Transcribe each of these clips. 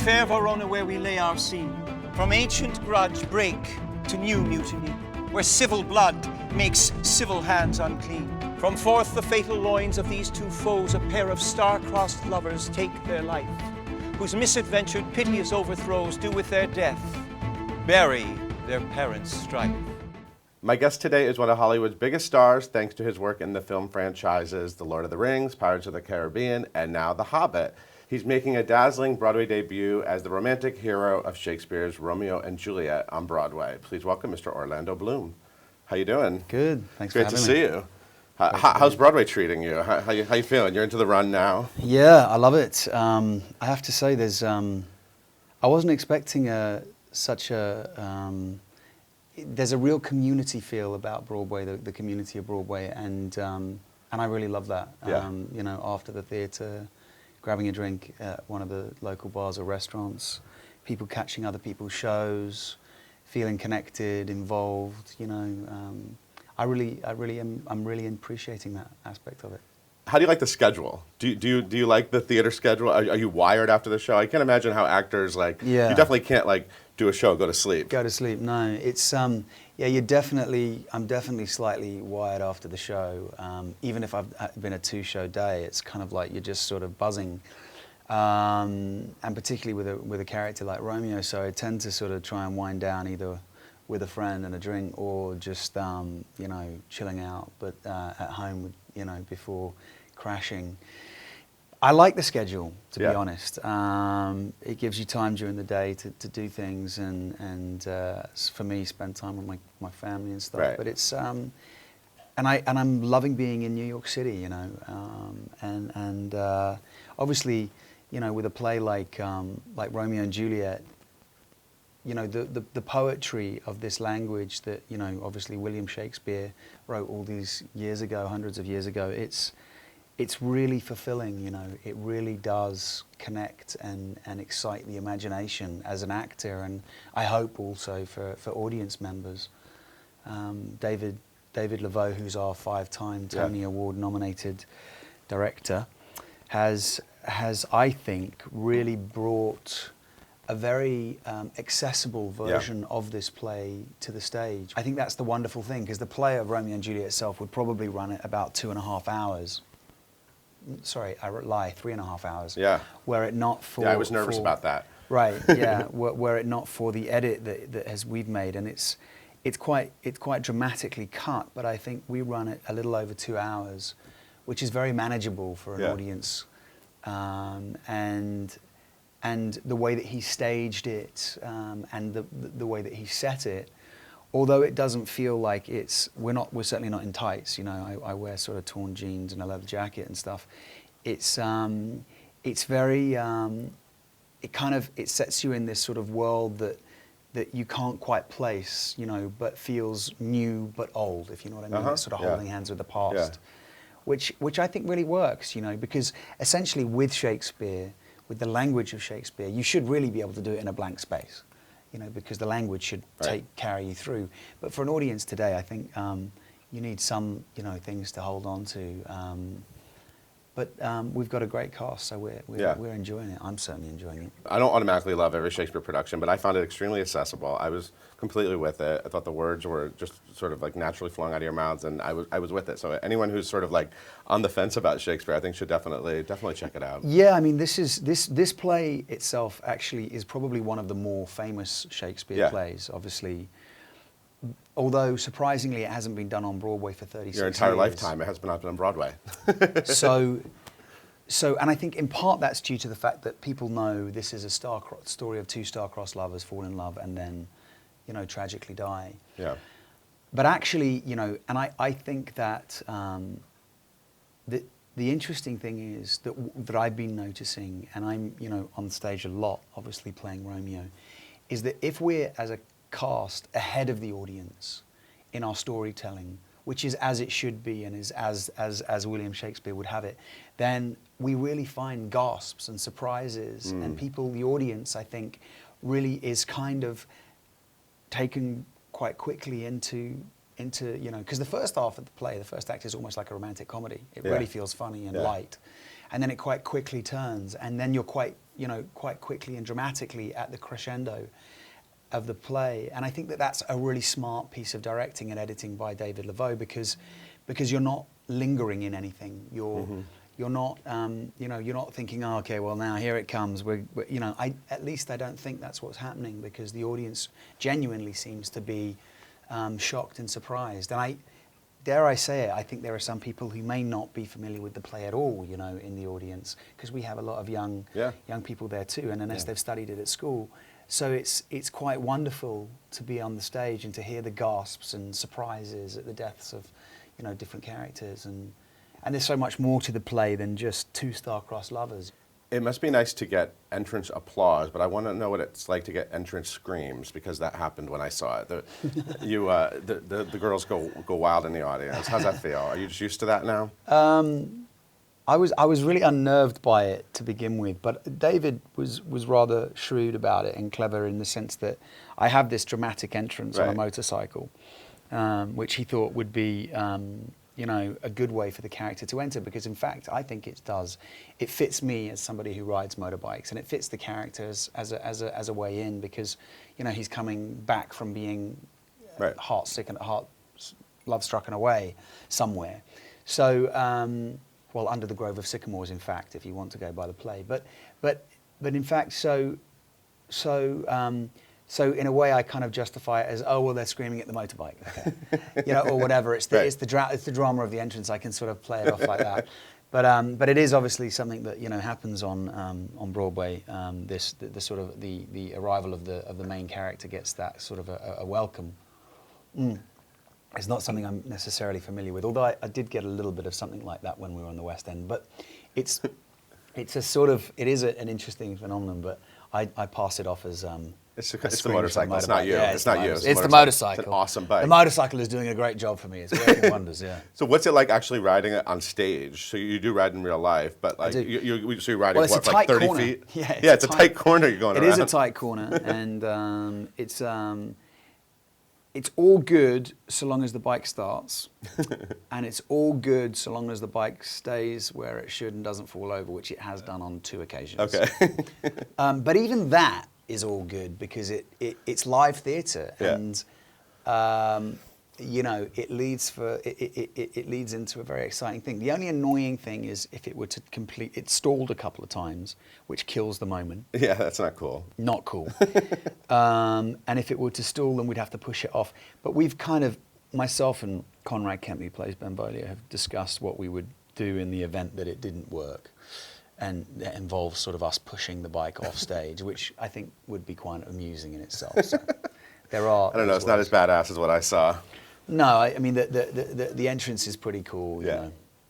fair Verona where we lay our scene, from ancient grudge break to new mutiny, where civil blood makes civil hands unclean. From forth the fatal loins of these two foes, a pair of star-crossed lovers take their life, whose misadventured piteous overthrows do with their death bury their parents' strife. My guest today is one of Hollywood's biggest stars, thanks to his work in the film franchises The Lord of the Rings, Pirates of the Caribbean, and now The Hobbit. He's making a dazzling Broadway debut as the romantic hero of Shakespeare's Romeo and Juliet on Broadway. Please welcome Mr. Orlando Bloom. How you doing? Good. Thanks for having me. Great to see you. How's Broadway treating you? How you feeling? You're into the run now? Yeah, I love it. I have to say, I wasn't expecting there's a real community feel about Broadway, the community of Broadway, and I really love that. Yeah. You know, after the theatre, grabbing a drink at one of the local bars or restaurants, people catching other people's shows, feeling connected, involved. You know, I'm really appreciating that aspect of it. How do you like the schedule? Do you like the theater schedule? Are you wired after the show? I can't imagine how actors you definitely can't do a show, go to sleep. Go to sleep. No, it's I'm definitely slightly wired after the show. Even if I've been a 2-show day, it's kind of like you're just sort of buzzing. And particularly with a character like Romeo, so I tend to sort of try and wind down either with a friend and a drink or just you know, chilling out, but at home, you know, before crashing. I like the schedule, to be honest. It gives you time during the day to do things and for me, spend time with my family and stuff. Right. But it's and I'm loving being in New York City, you know, and obviously, you know, with a play like Romeo and Juliet, you know, the poetry of this language that, you know, obviously William Shakespeare wrote all these years ago, hundreds of years ago. It's really fulfilling, you know. It really does connect and excite the imagination as an actor, and I hope also for audience members. David Laveau, who's our 5-time Tony Award nominated director, has I think really brought a very accessible version of this play to the stage. I think that's the wonderful thing, because the play of Romeo and Juliet itself would probably run at about 2.5 hours. Sorry, I lie, 3.5 hours. Yeah. Were it not for... Yeah, I was nervous about that. Right, yeah. were it not for the edit that we've made, and it's quite dramatically cut, but I think we run it a little over 2 hours, which is very manageable for an audience. And the way that he staged it, and the way that he set it, although it doesn't feel like we're certainly not in tights, you know, I wear sort of torn jeans and a leather jacket and stuff. It's very, it sets you in this sort of world that you can't quite place, you know, but feels new but old, if you know what I mean. It's sort of holding hands with the past, which I think really works, you know, because essentially with Shakespeare, with the language of Shakespeare, you should really be able to do it in a blank space, you know, because the language should carry you through. But for an audience today, I think you need some, you know, things to hold on to. But we've got a great cast, so we're enjoying it. I'm certainly enjoying it. I don't automatically love every Shakespeare production, but I found it extremely accessible. I was completely with it. I thought the words were just sort of like naturally flowing out of your mouths, and I was with it. So anyone who's sort of like on the fence about Shakespeare, I think should definitely check it out. Yeah, I mean, this play itself actually is probably one of the more famous Shakespeare plays, obviously. Although, surprisingly, it hasn't been done on Broadway for 36 years. Your entire lifetime, it has been on Broadway. So, and I think in part that's due to the fact that people know this is a story of 2 star-crossed lovers fall in love and then, you know, tragically die. Yeah. But actually, you know, and I think that the interesting thing is that I've been noticing, and I'm, you know, on stage a lot, obviously playing Romeo, is that if we're, as a cast, ahead of the audience in our storytelling, which is as it should be and is as William Shakespeare would have it, then we really find gasps and surprises, and people, the audience, I think, really is kind of taken quite quickly into you know, because the first half of the play, the first act is almost like a romantic comedy. It really feels funny and light. and then it quite quickly turns, and then you're quite quickly and dramatically at the crescendo of the play. And I think that that's a really smart piece of directing and editing by David Laveau, because you're not lingering in anything. You're not, you're not thinking, oh, okay, well now here it comes. At least I don't think that's what's happening, because the audience genuinely seems to be shocked and surprised. And dare I say it, I think there are some people who may not be familiar with the play at all, in the audience, because we have a lot of young people there too, and unless they've studied it at school. So it's quite wonderful to be on the stage and to hear the gasps and surprises at the deaths of, different characters. And there's so much more to the play than just two star-crossed lovers. It must be nice to get entrance applause, but I want to know what it's like to get entrance screams, because that happened when I saw it. The girls go wild in the audience. How's that feel? Are you just used to that now? I was really unnerved by it to begin with, but David was rather shrewd about it and clever in the sense that I have this dramatic entrance on a motorcycle, which he thought would be a good way for the character to enter, because in fact I think it fits me as somebody who rides motorbikes, and it fits the characters as a way in, because he's coming back from being heart-sick and love-struck and away somewhere. So under the grove of sycamores, in fact, if you want to go by the play, but in fact, so in a way, I kind of justify it as, oh well, they're screaming at the motorbike, okay, or whatever. It's the drama of the entrance. I can sort of play it off like that, but it is obviously something that happens on Broadway. The arrival of the main character gets that sort of a welcome. It's not something I'm necessarily familiar with, although I did get a little bit of something like that when we were on the West End. But it is an interesting phenomenon. But I pass it off as it's the motorcycle. It's not you. Yeah, it's not you. It's the motorcycle. It's an awesome bike. The motorcycle is doing a great job for me. It's working wonders. Yeah. So what's it like actually riding it on stage? So you do ride in real life, but like you're riding like 30 corner. feet? Yeah, it's a tight corner you're going around. It is a tight corner, and it's all good so long as the bike starts, and it's all good so long as the bike stays where it should and doesn't fall over, which it has done on 2 occasions. Okay. But even that is all good, because it's live theatre, and it leads into a very exciting thing. The only annoying thing is if it were to it stalled a couple of times, which kills the moment. Yeah, that's not cool. Not cool. And if it were to stall, then we'd have to push it off. But we've kind of, myself and Conrad Kemp, who plays Benvolio, have discussed what we would do in the event that it didn't work. And that involves sort of us pushing the bike off stage, which I think would be quite amusing in itself. So there are. I don't know. It's not as badass as what I saw. No, I mean the entrance is pretty cool,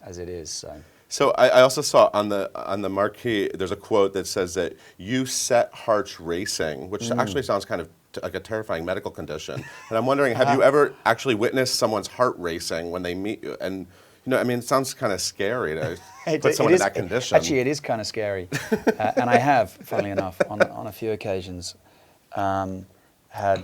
as it is. So I also saw on the marquee there's a quote that says that you set hearts racing, which actually sounds kind of like a terrifying medical condition. And I'm wondering, have you ever actually witnessed someone's heart racing when they meet you? And it sounds kind of scary to put someone in that condition. Actually, it is kind of scary, and I have, funnily enough, on a few occasions. Had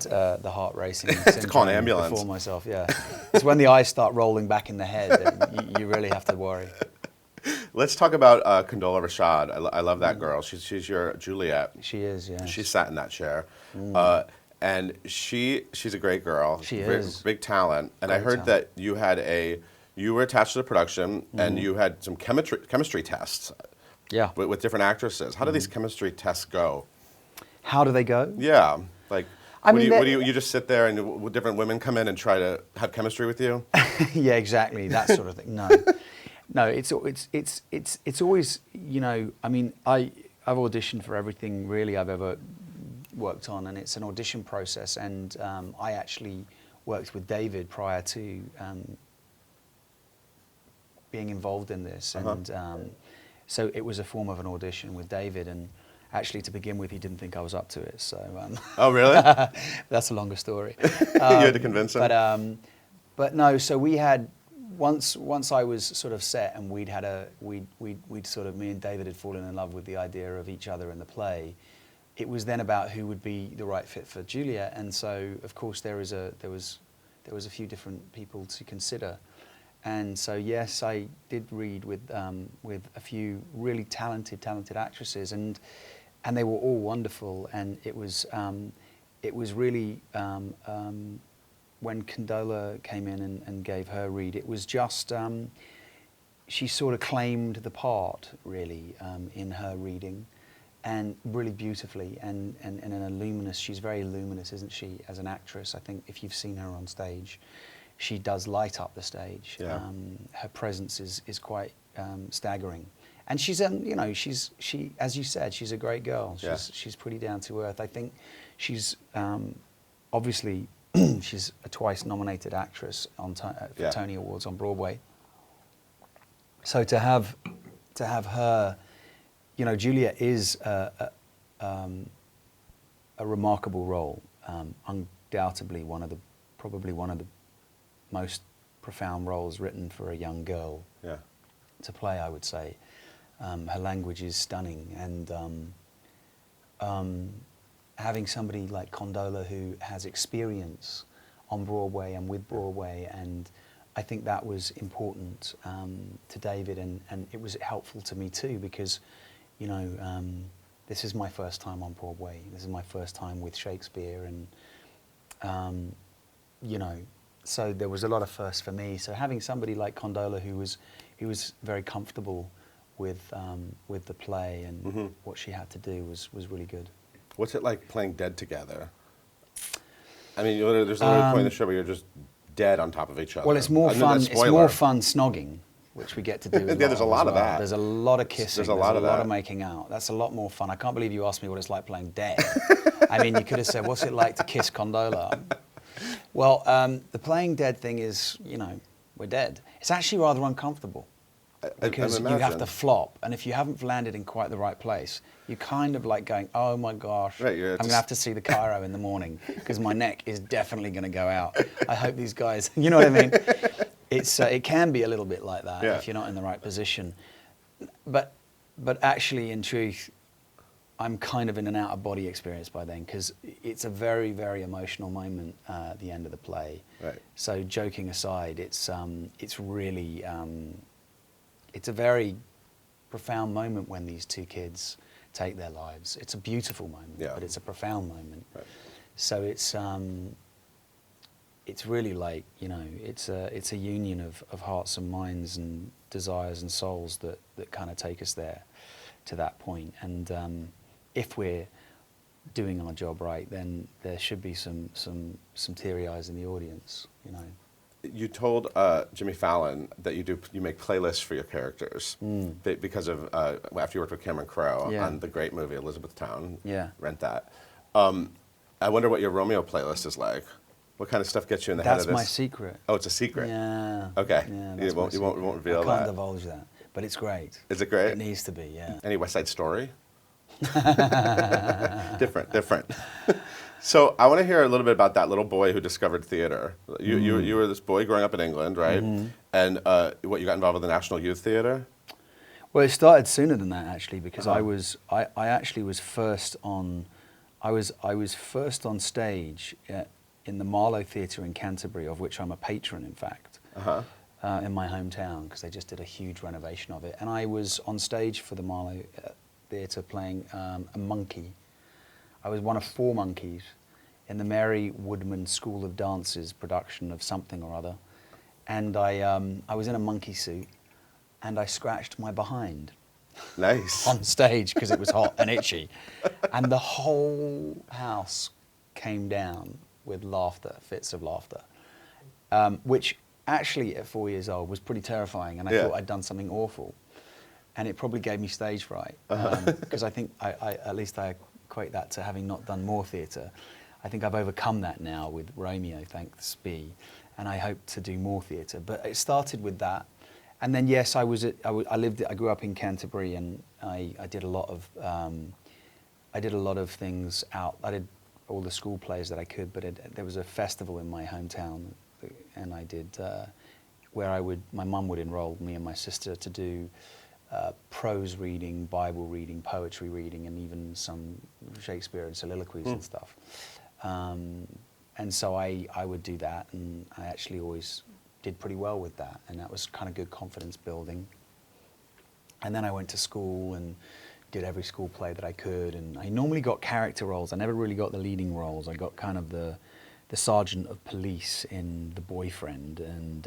the heart racing syndrome call an ambulance. Before myself, yeah. It's when the eyes start rolling back in the head that you really have to worry. Let's talk about Condola Rashad. I love that girl. She's your Juliet. She is, yeah. She sat in that chair. And she's a great girl. She is. Big talent. And I heard that you were attached to the production and you had some chemistry tests. Yeah. With different actresses. How do these chemistry tests go? How do they go? Yeah. Like, you just sit there and different women come in and try to have chemistry with you? Yeah, exactly. That sort of thing. No, it's always, I mean, I've auditioned for everything really I've ever worked on, and it's an audition process. And I actually worked with David prior to being involved in this, and so it was a form of an audition with David. And actually, to begin with, he didn't think I was up to it. So. Oh, really? That's a longer story. You had to convince him. But no. So we had once I was sort of set, and we'd sort of, me and David had fallen in love with the idea of each other in the play. It was then about who would be the right fit for Juliet, and so of course there was a few different people to consider, And so yes, I did read with a few really talented actresses, and they were all wonderful. And it was really when Condola came in and gave her read, it was just she sort of claimed the part really in her reading, and really beautifully, and in a luminous. She's very luminous, isn't she, as an actress? I think if you've seen her on stage, she does light up the stage. Yeah. Her presence is quite staggering, and she's she as you said, she's a great girl. She's pretty down to earth. I think she's obviously she's a twice nominated actress for Tony Awards on Broadway. So to have her, Juliet is a remarkable role. Undoubtedly probably one of the most profound roles written for a young girl to play, I would say. Her language is stunning, and having somebody like Condola who has experience on Broadway and with Broadway, and I think that was important to David, and it was helpful to me too, because this is my first time on Broadway. This is my first time with Shakespeare, and so there was a lot of firsts for me. So having somebody like Condola who was very comfortable with the play and what she had to do was really good. What's it like playing dead together? I mean, there's another point in the show where you're just dead on top of each other. Well, it's more fun. It's more fun snogging, which we get to do. There's a lot of that. There's a lot of kissing. There's a lot of making out. That's a lot more fun. I can't believe you asked me what it's like playing dead. I mean, you could have said, "What's it like to kiss Condola?" Well, the playing dead thing is, we're dead. It's actually rather uncomfortable because you have to flop, and if you haven't landed in quite the right place, you're kind of like going, "Oh my gosh, I'm going to have to see the chiro in the morning because my neck is definitely going to go out. I hope these guys," you know what I mean? It can be a little bit like that if you're not in the right position. But actually, in truth, I'm kind of in an out-of-body experience by then, because it's a very, very emotional moment at the end of the play. Right. So joking aside, it's really it's a very profound moment when these two kids take their lives. It's a beautiful moment, but it's a profound moment. Right. So it's really like, it's a union of hearts and minds and desires and souls that kind of take us there to that point. And if we're doing our job right, then there should be some teary eyes in the audience, You told Jimmy Fallon that you make playlists for your characters because of after you worked with Cameron Crowe on the great movie Elizabethtown. Rent that. I wonder what your Romeo playlist is like. What kind of stuff gets you in the head of this? That's my secret. Oh, it's a secret. Yeah. Okay. Yeah, you won't reveal that. I can't divulge that, but it's great. Is it great? It needs to be. Yeah. Any West Side Story? Different. So I want to hear a little bit about that little boy who discovered theater. You were this boy growing up in England, right? And you got involved with the National Youth Theatre? Well, it started sooner than that, actually, because I actually was first on. I was first on stage in the Marlow Theatre in Canterbury, of which I'm a patron, in fact, in my hometown, because they just did a huge renovation of it. And I was on stage for the Marlow Theatre playing a monkey. I was one of 4 monkeys in the Mary Woodman School of Dance's production of something or other. And I was in a monkey suit, and I scratched my behind. Nice. On stage, because it was hot and itchy. And the whole house came down with laughter, fits of laughter, which actually at 4 years old was pretty terrifying, and I thought I'd done something awful. And it probably gave me stage fright, because I think, at least I equate that to having not done more theatre. I think I've overcome that now with Romeo, thanks be, and I hope to do more theatre. But it started with that. And then, yes, I grew up in Canterbury, and I did a lot of things out. I did all the school plays that I could, but there was a festival in my hometown, and I did where my mum would enroll me and my sister to do prose reading, Bible reading, poetry reading, and even some Shakespeare and soliloquies and stuff. And so I would do that, and I actually always did pretty well with that, and that was kind of good confidence building. And then I went to school and did every school play that I could, and I normally got character roles. I never really got the leading roles. I got kind of the sergeant of police in The Boyfriend, and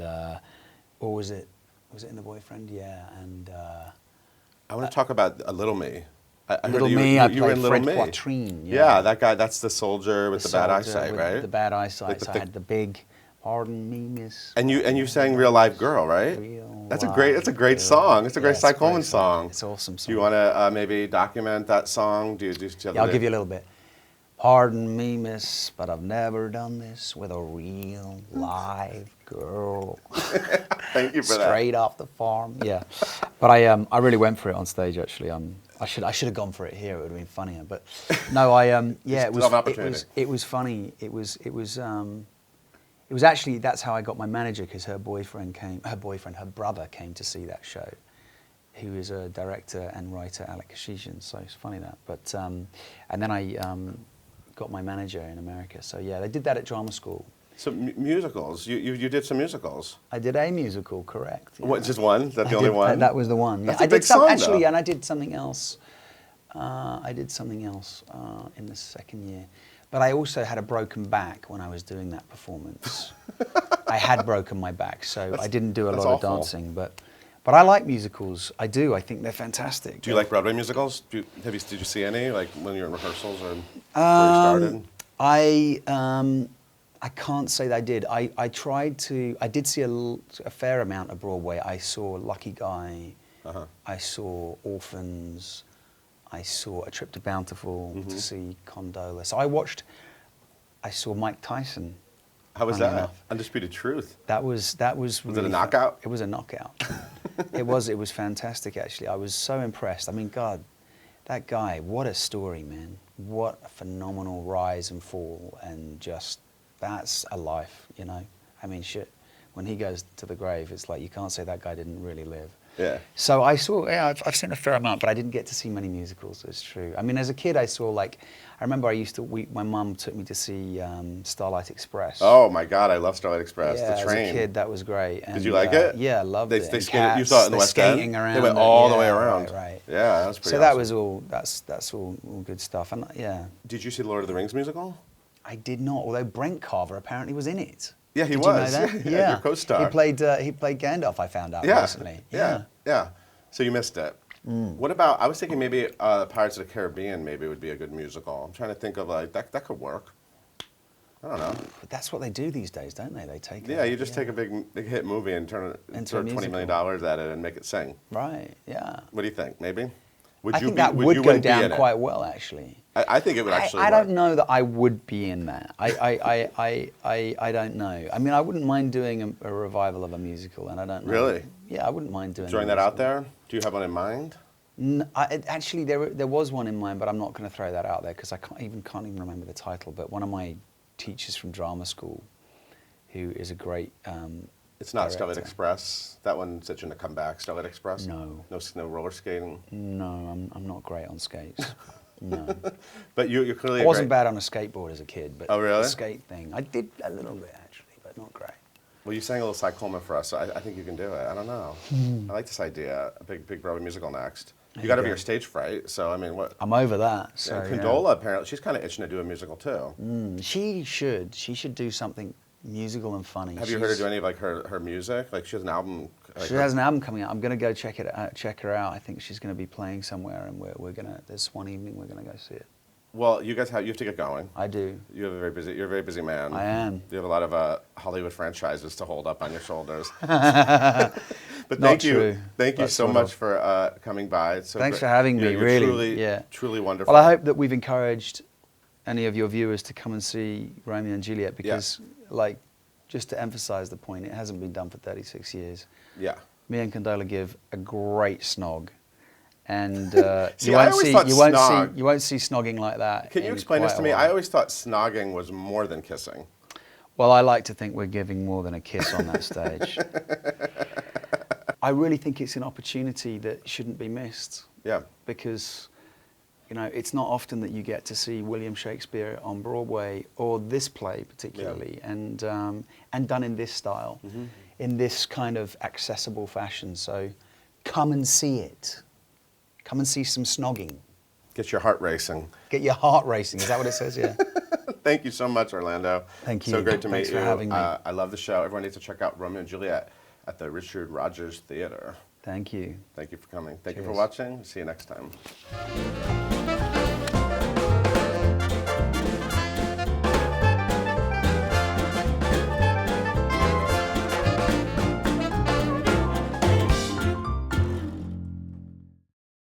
or was it in The Boyfriend? Yeah, and I want to talk about Little Me. I Little heard Me, you I were in played Little Fred Me. Poitrine. Yeah, that guy. That's the soldier with the bad soldier eyesight, with right? The bad eyesight. The- So I had the big, pardon me, miss. And you sang Real Live Girl, right? Real That's a Live great Girl. song. It's a great Yeah, Cy it's a Coleman great song. song. It's an awesome song. Do you want to maybe document that song? Do you have Yeah, I'll give you a little bit. Pardon me, miss, but I've never done this with a real live girl. Thank you for that. Straight off the farm. Yeah, but I really went for it on stage. Actually, I should have gone for it here. It would have been funnier. But no, yeah, Still have an opportunity. it was funny. It was actually, that's how I got my manager, because her brother came to see that show. He was a director and writer, Alec Kashishian, so it's funny that. But and then I got my manager in America. So yeah, they did that at drama school. So musicals. You did some musicals. I did a musical, correct? Yeah. What? Just one? Is that the I only did- one? That was the one. That's yeah. a big song, actually, though. and I did something else. In the second year. But I also had a broken back when I was doing that performance. I had broken my back, so I didn't do a that's lot awful. of dancing. But I like musicals. I do. I think they're fantastic. Do you like Broadway musicals? Did you see any, like when you were in rehearsals or before you started? I can't say that I did. I did see a fair amount of Broadway. I saw Lucky Guy. I saw Orphans. I saw A Trip to Bountiful to see Condola. So I saw Mike Tyson. How was funny that? enough. Undisputed Truth. That was Was it a really knockout? It was a knockout. It was fantastic, actually. I was so impressed. I mean, God, that guy, what a story, man. What a phenomenal rise and fall, and just, that's a life, you know? I mean, shit, when he goes to the grave, it's like you can't say that guy didn't really live. Yeah. So I saw, yeah, I've seen a fair amount, but I didn't get to see many musicals, it's true. I mean, as a kid, I saw, like, I remember my mum took me to see Starlight Express. Oh my God, I love Starlight Express. Yeah, the train. as a kid, that was great. And, Did you like it? Yeah, I loved it. They And skated, you Cats, saw it in the they're West skating End? around. They went all the way Yeah, around. Right. Yeah, that was pretty So awesome. that was all. That's all good stuff. And yeah, Did you see the Lord of the Rings musical? I did not. Although Brent Carver apparently was in it. Yeah, he Did was. You know that? Yeah, your co-star. He played Gandalf. I found out Yeah. recently. Yeah. So you missed it. What about, I was thinking maybe Pirates of the Caribbean maybe would be a good musical. I'm trying to think of like, that could work. I don't know. But that's what they do these days, don't they? They take. Yeah, you just take a big hit movie and Into a throw $20 million musical. at it and make it sing. Right. Yeah. What do you think? Maybe? I think that would go wouldn't be down in it? quite well, actually. I think it would actually I work. don't know that I would be in that. I don't know. I mean, I wouldn't mind doing a revival of a musical, and I don't know. Really? Yeah, I wouldn't mind doing. Throwing a that out musical. there? Do you have one in mind? Actually, there was one in mind, but I'm not going to throw that out there because I can't even remember the title. But one of my teachers from drama school, who is a great. It's not Starlight director. Express. That one's such a comeback. Starlight Express. No. No roller skating. No, I'm not great on skates. No, But you're clearly. I a wasn't great- bad on a skateboard as a kid, but Oh, really? the skate thing, I did a little bit actually, but not great. Well, you sang a little Cy Coleman for us, so I think you can do it. I don't know. I like this idea. A big Broadway musical next. You got over go. your stage fright, so I mean, what? I'm over that. So Yeah, Condola apparently, she's kind of itching to do a musical too. She should do something musical and funny. Have you heard her do any of like her music? Like she has an album. Like She has an album coming out. I'm going to go check her out. I think she's going to be playing somewhere, and we're going to. This one evening, we're going to go see it. Well, you have to get going. I do. You're a very busy man. I am. You have a lot of Hollywood franchises to hold up on your shoulders. But Not thank you true, so but sort much of. for coming by. It's so Thanks great. for having me. You're Really, truly, yeah, truly wonderful. Well, I hope that we've encouraged any of your viewers to come and see Romeo and Juliet because, like, just to emphasise the point, it hasn't been done for 36 years. Yeah. Me and Condola give a great snog, and See, you I won't always see thought snog- you won't see snogging like that. Can you in explain this quite to a me? while. I always thought snogging was more than kissing. Well, I like to think we're giving more than a kiss on that stage. I really think it's an opportunity that shouldn't be missed. Yeah. Because, you know, it's not often that you get to see William Shakespeare on Broadway or this play particularly, and done in this style. in this kind of accessible fashion. So come and see it. Come and see some snogging. Get your heart racing. Get your heart racing. Is that what it says? Yeah. Thank you so much, Orlando. Thank you. So great to Thanks meet you. for having me. I love the show. Everyone needs to check out Romeo and Juliet at the Richard Rodgers Theater. Thank you. Thank you for coming. Thank you for Cheers. watching. See you next time.